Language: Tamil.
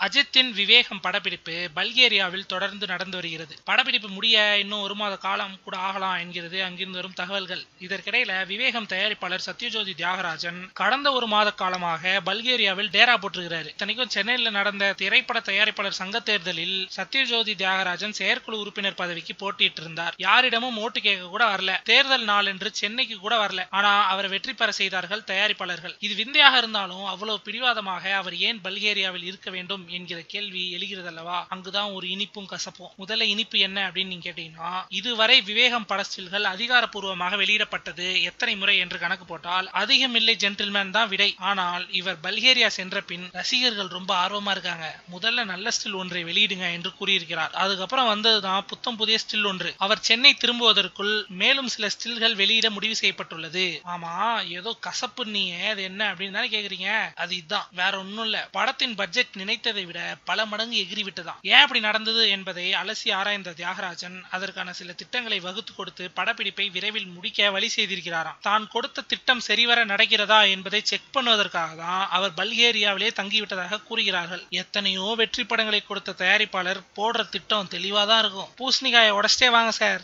அஜித்தின் விவேகம் படப்பிடிப்பு பல்கேரியாவில் தொடர்ந்து நடந்து வருகிறது. படப்பிடிப்பு முடிய இன்னும் 1 மாத காலம் கூட ஆகலாம் என்கிறது அங்கிருந்து வரும் தகவல்கள். இதற்கிடையில விவேகம் தயாரிப்பாளர் சத்யஜோதி தியாகராஜன் கடந்த 1 மாத காலமாக பல்கேரியாவில் டேரா போட்டிருக்கிறாரு. இத்தனைக்கும் சென்னையில் நடந்த திரைப்பட தயாரிப்பாளர் சங்க தேர்தலில் சத்யஜோதி தியாகராஜன் செயற்குழு உறுப்பினர் பதவிக்கு போட்டியிட்டு இருந்தார். யாரிடமும் ஓட்டு கேட்க கூட வரல. தேர்தல் நாள் என்று சென்னைக்கு கூட வரல. ஆனா அவரை வெற்றி பெற செய்தார்கள் தயாரிப்பாளர்கள். இது விந்தையாக இருந்தாலும் அவ்வளவு பிடிவாதமாக அவர் ஏன் பல்கேரியாவில் இருக்க வேண்டும் என்கிற கேள்வி எழுகிறது அல்லவா? அங்குதான் ஒரு இனிப்பும் கசப்பும். முதல்ல இனிப்பு என்ன அப்படின்னு நீங்க கேட்டீங்கன்னா, இதுவரை விவேகம் பட ஸ்டில்கள் அதிகாரப்பூர்வமாக வெளியிடப்பட்டது எத்தனை முறை என்று கணக்கு போட்டால் அதிகம் இல்லை ஜென்டில்மேன் தான் விடை. ஆனால் இவர் பல்கேரியா சென்ற பின் ரசிகர்கள் ரொம்ப ஆர்வமா இருக்காங்க. முதல்ல நல்ல ஸ்டில் ஒன்றை வெளியிடுங்க என்று கூறியிருக்கிறார். அதுக்கப்புறம் வந்ததுதான் புத்தம் புதிய ஸ்டில் ஒன்று. அவர் சென்னை திரும்புவதற்குள் மேலும் சில ஸ்டில்கள் வெளியிட முடிவு செய்யப்பட்டுள்ளது. ஆமா, ஏதோ கசப்பு நீங்க அது என்ன அப்படின்னு தானே கேக்குறீங்க? அது இதுதான், வேற ஒன்னும் இல்ல. படத்தின் பட்ஜெட் நினைத்ததை விட பல மடங்கு எகிரிவிட்டதாம். ஏன் அப்படி நடந்தது என்பதை அலசி ஆராய்ந்த தியாகராஜன் அதற்கான சில திட்டங்களை வகுத்து கொடுத்து படப்பிடிப்பை விரைவில் முடிக்க வழி செய்திருக்கிறாராம். தான் கொடுத்த திட்டம் சரிவர நடக்கிறதா என்பதை செக் பண்ணுவதற்காக தான் அவர் பல்கேரியாவிலே தங்கிவிட்டதாக கூறுகிறார்கள். எத்தனையோ வெற்றி படங்களை கொடுத்த தயாரிப்பாளர் போடுற திட்டம் தெளிவாதான் இருக்கும். பூசணிக்காயை உடச்சிட்டே வாங்க சார்